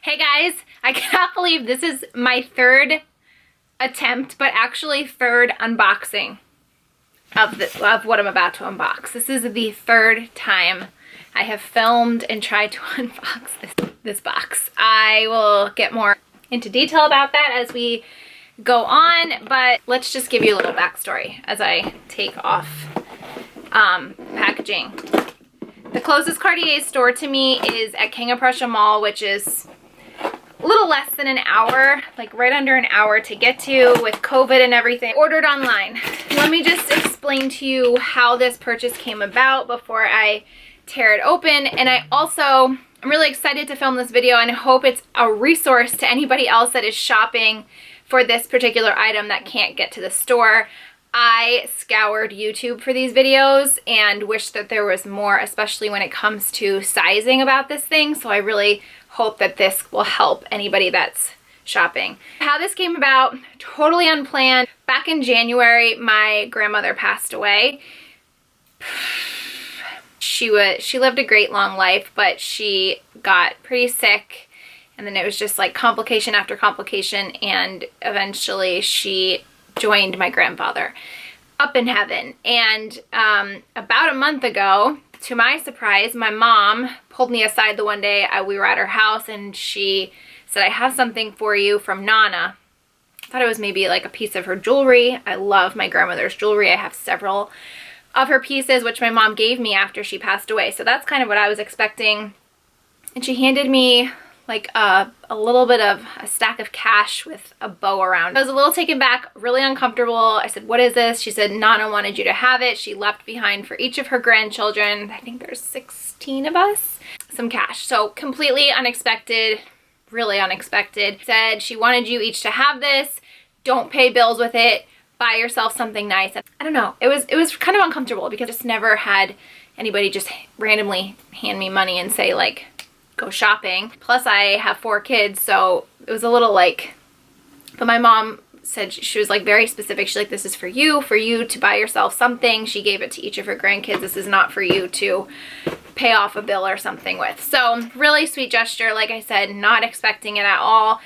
Hey guys, I cannot believe this is my third attempt, but actually third unboxing of what I'm about to unbox. This is the third time I have filmed and tried to unbox this box. I will get more into detail about that as we go on, but let's just give you a little backstory as I take off packaging. The closest Cartier store to me is at King of Prussia Mall, which is a little less than an hour, like right under an hour to get to with COVID and everything. Ordered online. Let me just explain to you how this purchase came about before I tear it open. And I'm really excited to film this video and I hope it's a resource to anybody else that is shopping for this particular item that can't get to the store. I scoured YouTube for these videos and wish that there was more, especially when it comes to sizing about this thing. So I really hope that this will help anybody that's shopping. How this came about, totally unplanned. Back in January, my grandmother passed away. She lived a great long life, but she got pretty sick, and then it was just like complication after complication, and eventually she joined my grandfather up in heaven. And about a month ago, to my surprise, my mom pulled me aside the one day we were at her house, and she said, "I have something for you from Nana." I thought it was maybe like a piece of her jewelry. I love my grandmother's jewelry. I have several of her pieces, which my mom gave me after she passed away. So that's kind of what I was expecting. And she handed me like a little bit of a stack of cash with a bow around. I was a little taken back, really uncomfortable. I said, "What is this?" She said, "Nana wanted you to have it." She left behind for each of her grandchildren, I think there's 16 of us, some cash. So completely unexpected, really unexpected. Said she wanted you each to have this. Don't pay bills with it. Buy yourself something nice. I don't know. It was kind of uncomfortable because I just never had anybody just randomly hand me money and say like, go shopping. Plus I have 4 kids, so it was a little like, but my mom said, she was like very specific. She's like, "This is for you to buy yourself something." She gave it to each of her grandkids. "This is not for you to pay off a bill or something with." So really sweet gesture. Like I said, not expecting it at all.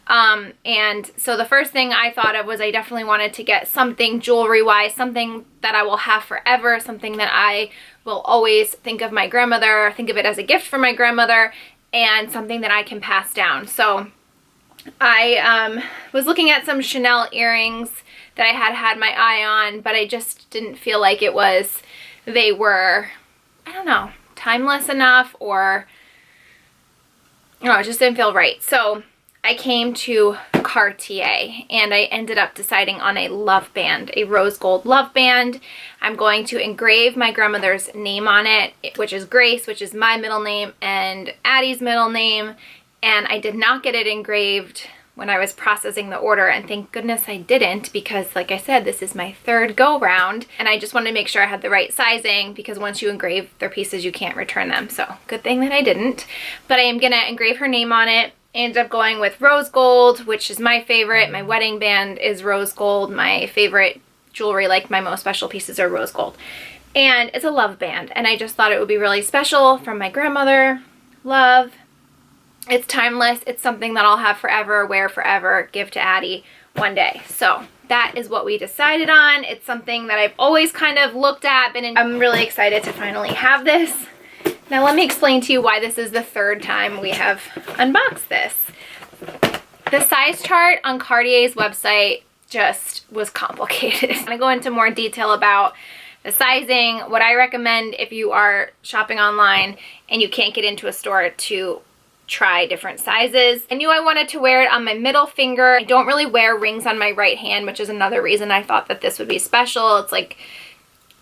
And so the first thing I thought of was I definitely wanted to get something jewelry wise, something that I will have forever, something that I will always think of my grandmother, think of it as a gift from my grandmother, and something that I can pass down. So I was looking at some Chanel earrings that I had my eye on, but I just didn't feel like they were, I don't know, timeless enough, or, you know, it just didn't feel right. So I came to Cartier and I ended up deciding on a love band, a rose gold love band. I'm going to engrave my grandmother's name on it, which is Grace, which is my middle name and Addie's middle name. And I did not get it engraved when I was processing the order, and thank goodness I didn't, because like I said, this is my third go round and I just wanted to make sure I had the right sizing, because once you engrave their pieces you can't return them. So good thing that I didn't. But I am gonna engrave her name on it. Ended up going with rose gold, which is my favorite. My wedding band is rose gold. My favorite jewelry, like my most special pieces, are rose gold. And it's a love band, and I just thought it would be really special from my grandmother. Love. It's timeless. It's something that I'll have forever, wear forever, give to Addie one day. So that is what we decided on. It's something that I've always kind of looked at, and I'm really excited to finally have this. Now let me explain to you why this is the third time we have unboxed this. The size chart on Cartier's website just was complicated. I'm gonna go into more detail about the sizing, what I recommend if you are shopping online and you can't get into a store to try different sizes. I knew I wanted to wear it on my middle finger. I don't really wear rings on my right hand, which is another reason I thought that this would be special. It's like,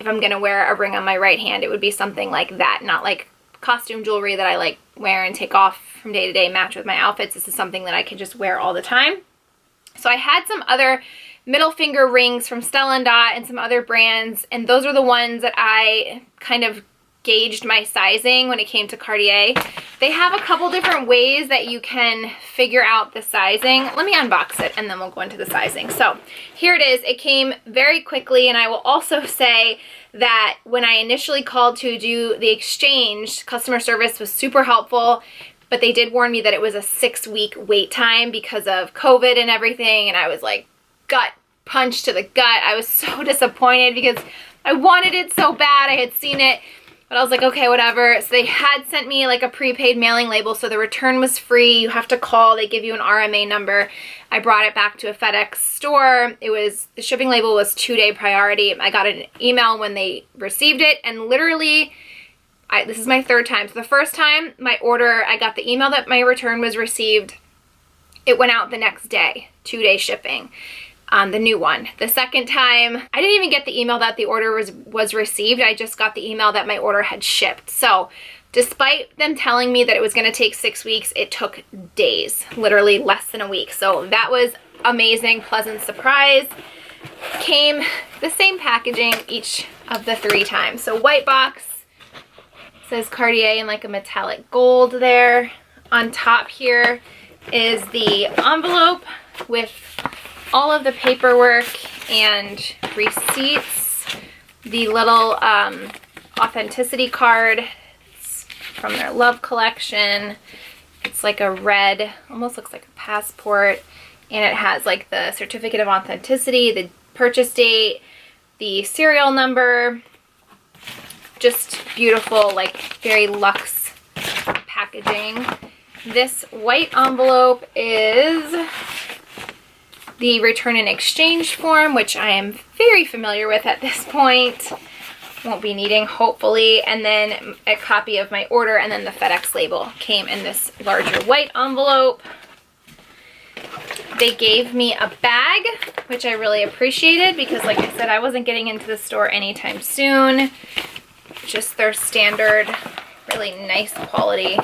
if I'm gonna wear a ring on my right hand, it would be something like that, not like costume jewelry that I like wear and take off from day to day, match with my outfits. This is something that I can just wear all the time. So I had some other middle finger rings from Stella and some other brands, and those are the ones that I kind of gauged my sizing when it came to Cartier. They have a couple different ways that you can figure out the sizing. Let me unbox it and then we'll go into the sizing. So here it is. It came very quickly, and I will also say that when I initially called to do the exchange, customer service was super helpful, but they did warn me that it was a 6-week wait time because of COVID and everything, and I was like gut punch to the gut. I was so disappointed because I wanted it so bad. I had seen it, but I was like, okay, whatever. So they had sent me like a prepaid mailing label, so the return was free. You have to call. They give you an RMA number. I brought it back to a FedEx store. The shipping label was 2-day priority. I got an email when they received it, and literally, this is my 3rd time. So the first time my order, I got the email that my return was received. It went out the next day, 2-day shipping. The new one. The second time, I didn't even get the email that the order was received. I just got the email that my order had shipped. So despite them telling me that it was going to take 6 weeks, it took days, literally less than a week. So that was amazing, pleasant surprise. Came the same packaging each of the 3 times. So white box, says Cartier in like a metallic gold there. On top here is the envelope with all of the paperwork and receipts, the little authenticity card from their love collection. It's like a red, almost looks like a passport, and it has like the certificate of authenticity, the purchase date, the serial number. Just beautiful, like very luxe packaging. This white envelope is the return and exchange form, which I am very familiar with at this point. Won't be needing, hopefully. And then a copy of my order, and then the FedEx label came in this larger white envelope. They gave me a bag, which I really appreciated because, like I said, I wasn't getting into the store anytime soon. Just their standard, really nice quality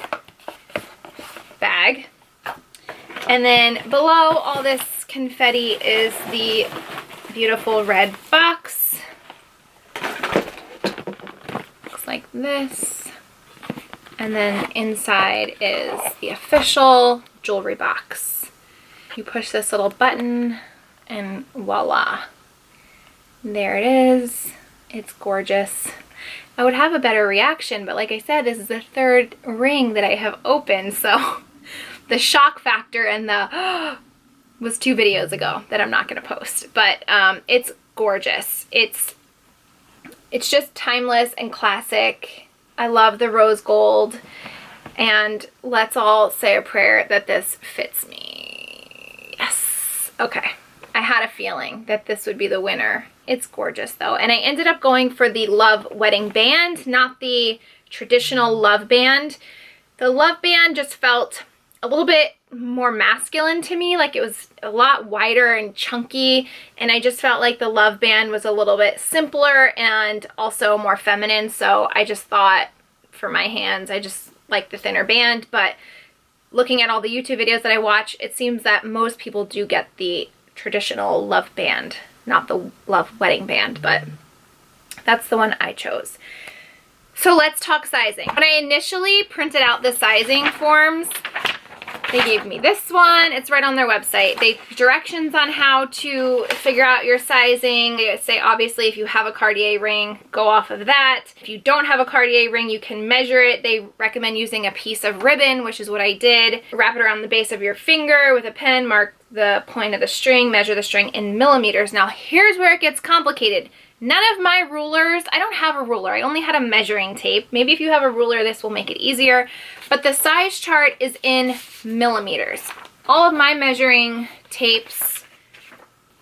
bag. And then below all this confetti is the beautiful red box. Looks like this. And then inside is the official jewelry box. You push this little button and voila. There it is. It's gorgeous. I would have a better reaction, but like I said, this is the 3rd ring that I have opened, so the shock factor and the was 2 videos ago that I'm not going to post. But it's gorgeous. It's just timeless and classic. I love the rose gold. And let's all say a prayer that this fits me. Yes. Okay. I had a feeling that this would be the winner. It's gorgeous though. And I ended up going for the Love Wedding Band, not the traditional Love Band. The Love Band just felt a little bit more masculine to me, like it was a lot wider and chunky, and I just felt like the Love Band was a little bit simpler and also more feminine, so I just thought for my hands I just like the thinner band. But looking at all the YouTube videos that I watch, it seems that most people do get the traditional Love Band, not the Love Wedding Band, but that's the one I chose. So let's talk sizing. When I initially printed out the sizing forms, they gave me this one. It's right on their website. They have directions on how to figure out your sizing. They say, obviously, if you have a Cartier ring, go off of that. If you don't have a Cartier ring, you can measure it. They recommend using a piece of ribbon, which is what I did. Wrap it around the base of your finger with a pen, mark the point of the string, measure the string in millimeters. Now, here's where it gets complicated. None of my rulers, I don't have a ruler. I only had a measuring tape. Maybe if you have a ruler, this will make it easier. But the size chart is in millimeters. All of my measuring tapes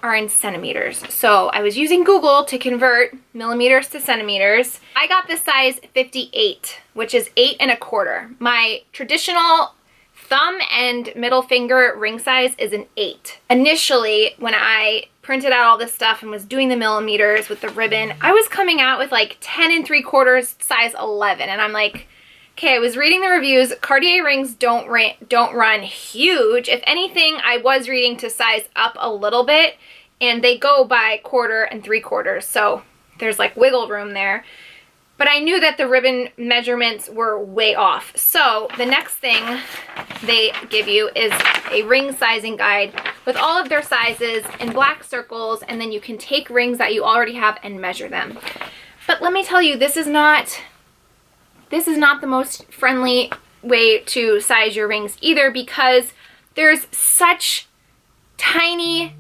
are in centimeters. So I was using Google to convert millimeters to centimeters. I got the size 58, which is 8 1/4. My traditional thumb and middle finger ring size is an 8. Initially, when I printed out all this stuff and was doing the millimeters with the ribbon, I was coming out with like 10 3/4 size 11, and I'm like, okay, I was reading the reviews. Cartier rings don't run huge. If anything, I was reading to size up a little bit, and they go by 1/4 and 3/4, so there's like wiggle room there. But I knew that the ribbon measurements were way off. So the next thing they give you is a ring sizing guide with all of their sizes in black circles, and then you can take rings that you already have and measure them. But let me tell you, this is not the most friendly way to size your rings either, because there's such tiny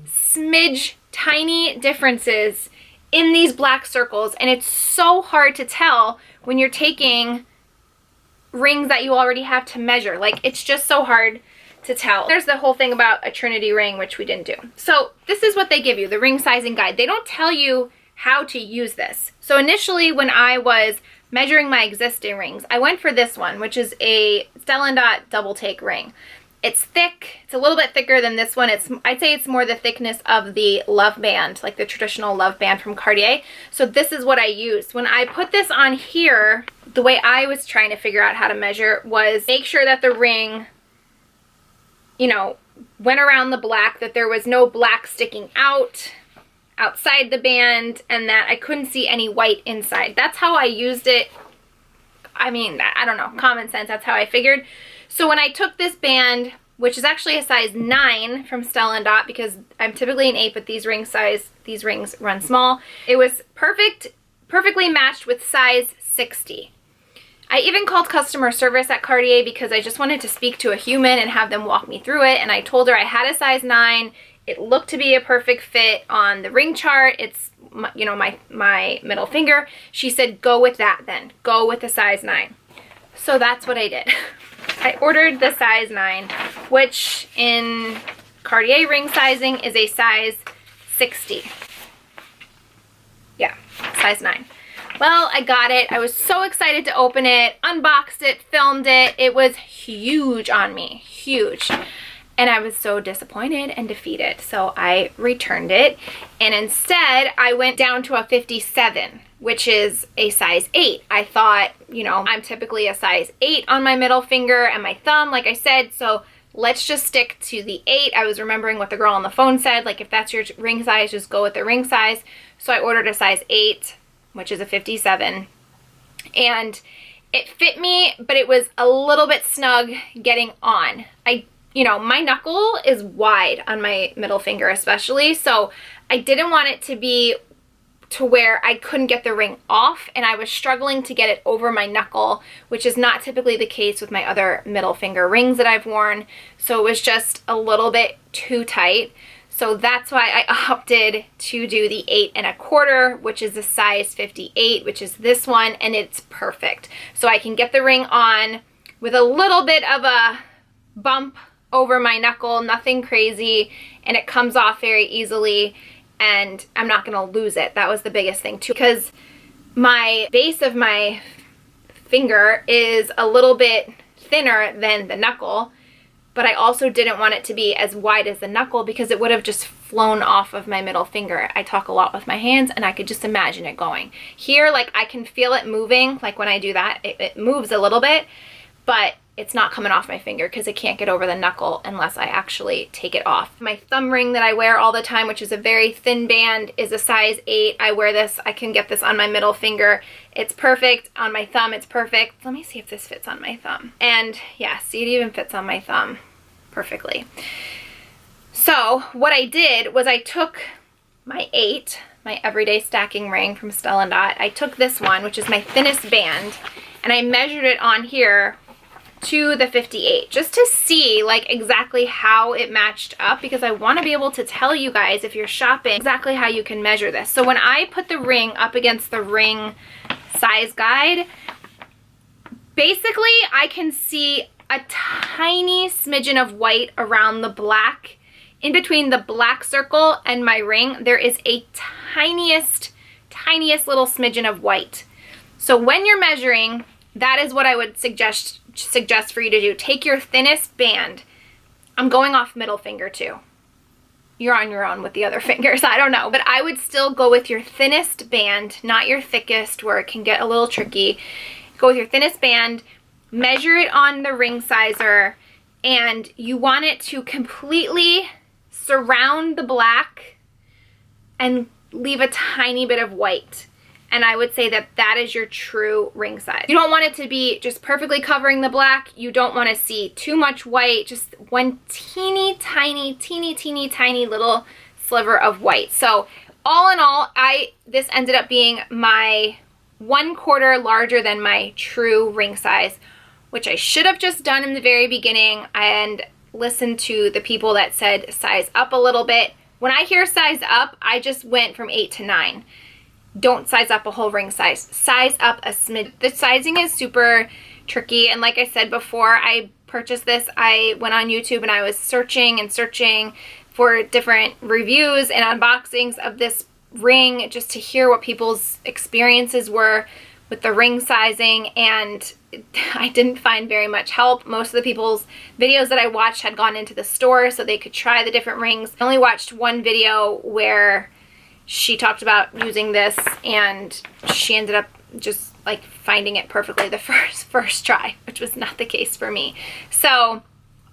differences in these black circles, and it's so hard to tell when you're taking rings that you already have to measure. Like, it's just so hard to tell. There's the whole thing about a Trinity ring, which we didn't do. So this is what they give you, the ring sizing guide. They don't tell you how to use this. So initially, when I was measuring my existing rings, I went for this one, which is a Stella double take ring. It's thick. It's a little bit thicker than this one. I'd say it's more the thickness of the love band, like the traditional love band from Cartier. So this is what I used. When I put this on here, the way I was trying to figure out how to measure was make sure that the ring, you know, went around the black, that there was no black sticking out outside the band, and that I couldn't see any white inside. That's how I used it. I mean, I don't know, common sense, that's how I figured. So when I took this band, which is actually a size 9 from Stella & Dot, because I'm typically an 8, but these rings run small. It was perfectly matched with size 60. I even called customer service at Cartier because I just wanted to speak to a human and have them walk me through it. And I told her I had a size 9. It looked to be a perfect fit on the ring chart. It's, you know, my middle finger. She said, go with that then. Go with the size 9. So that's what I did. I ordered the size 9, which in Cartier ring sizing is a size 60. Yeah, size 9. Well, I got it. I was so excited to open it, unboxed it, filmed it. It was huge on me, huge. And I was so disappointed and defeated. So I returned it. And instead, I went down to a 57, which is a size 8. I thought, you know, I'm typically a size 8 on my middle finger and my thumb, like I said. So let's just stick to the 8. I was remembering what the girl on the phone said. Like, if that's your ring size, just go with the ring size. So I ordered a size 8, which is a 57. And it fit me, but it was a little bit snug getting on. You know, my knuckle is wide on my middle finger especially, so I didn't want it to be to where I couldn't get the ring off, and I was struggling to get it over my knuckle, which is not typically the case with my other middle finger rings that I've worn. So it was just a little bit too tight. So that's why I opted to do the 8 1/4, which is a size 58, which is this one, and it's perfect. So I can get the ring on with a little bit of a bump over my knuckle, nothing crazy, and it comes off very easily, and I'm not gonna lose it. That was the biggest thing too, because my base of my finger is a little bit thinner than the knuckle, but I also didn't want it to be as wide as the knuckle because it would have just flown off of my middle finger. I talk a lot with my hands, and I could just imagine it going. Here, like, I can feel it moving, like when I do that, it moves a little bit, but it's not coming off my finger because it can't get over the knuckle unless I actually take it off. My thumb ring that I wear all the time, which is a very thin band, is a size 8. I wear this. I can get this on my middle finger. It's perfect. On my thumb, it's perfect. Let me see if this fits on my thumb. And yeah, see, it even fits on my thumb perfectly. So what I did was I took my 8, my everyday stacking ring from Stella & Dot. I took this one, which is my thinnest band, and I measured it on here to the 58 just to see like exactly how it matched up, because I want to be able to tell you guys, if you're shopping, exactly how you can measure this. So when I put the ring up against the ring size guide, basically I can see a tiny smidgen of white around the black. In between the black circle and my ring, there is a tiniest little smidgen of white. So when you're measuring, that is what I would suggest for you to do. Take your thinnest band. I'm going off middle finger too. You're on your own with the other fingers, I don't know. But I would still go with your thinnest band, not your thickest, where it can get a little tricky. Go with your thinnest band, measure it on the ring sizer, and you want it to completely surround the black and leave a tiny bit of white. And I would say that that is your true ring size. You don't want it to be just perfectly covering the black. You don't want to see too much white, just one teeny tiny little sliver of white. So all in all, this ended up being my 1/4 larger than my true ring size, which I should have just done in the very beginning and listened to the people that said size up a little bit. When I hear size up, I just went from 8 to 9. Don't size up a whole ring size. Size up a smidge. The sizing is super tricky, and like I said before I purchased this, I went on YouTube and I was searching and searching for different reviews and unboxings of this ring just to hear what people's experiences were with the ring sizing, and I didn't find very much help. Most of the people's videos that I watched had gone into the store so they could try the different rings. I only watched one video where she talked about using this and she ended up just like finding it perfectly the first try, which was not the case for me. So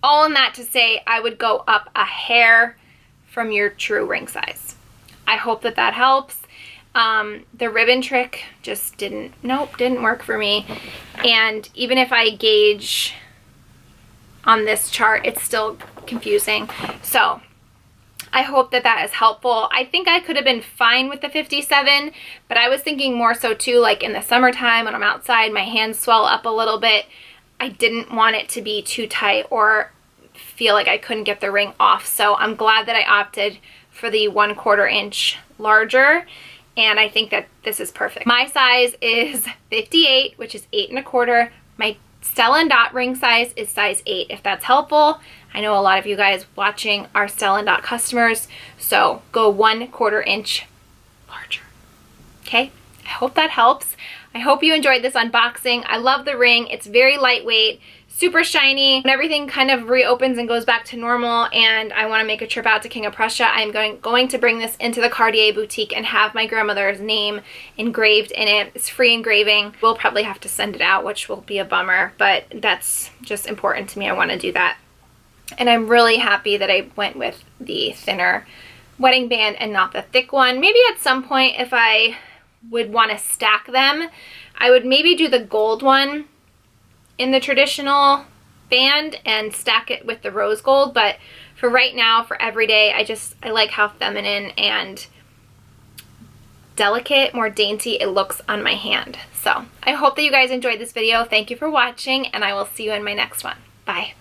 all in that to say, I would go up a hair from your true ring size. I hope that that helps. The ribbon trick just didn't work for me. And even if I gauge on this chart, it's still confusing. So I hope that that is helpful. I think I could have been fine with the 57, but I was thinking more so too, like in the summertime when I'm outside, my hands swell up a little bit. I didn't want it to be too tight or feel like I couldn't get the ring off. So I'm glad that I opted for the 1/4 inch larger. And I think that this is perfect. My size is 58, which is 8 1/4. My Stella & Dot ring size is size 8, if that's helpful. I know a lot of you guys watching are Stella & Dot customers, so go 1/4 inch larger. Okay, I hope that helps. I hope you enjoyed this unboxing. I love the ring. It's very lightweight, super shiny. When everything kind of reopens and goes back to normal and I want to make a trip out to King of Prussia, I'm going to bring this into the Cartier boutique and have my grandmother's name engraved in it. It's free engraving. We'll probably have to send it out, which will be a bummer, but that's just important to me. I want to do that. And I'm really happy that I went with the thinner wedding band and not the thick one. Maybe at some point, if I would want to stack them, I would maybe do the gold one in the traditional band and stack it with the rose gold. But for right now, for everyday, I like how feminine and delicate, more dainty it looks on my hand. So I hope that you guys enjoyed this video. Thank you for watching, and I will see you in my next one. Bye.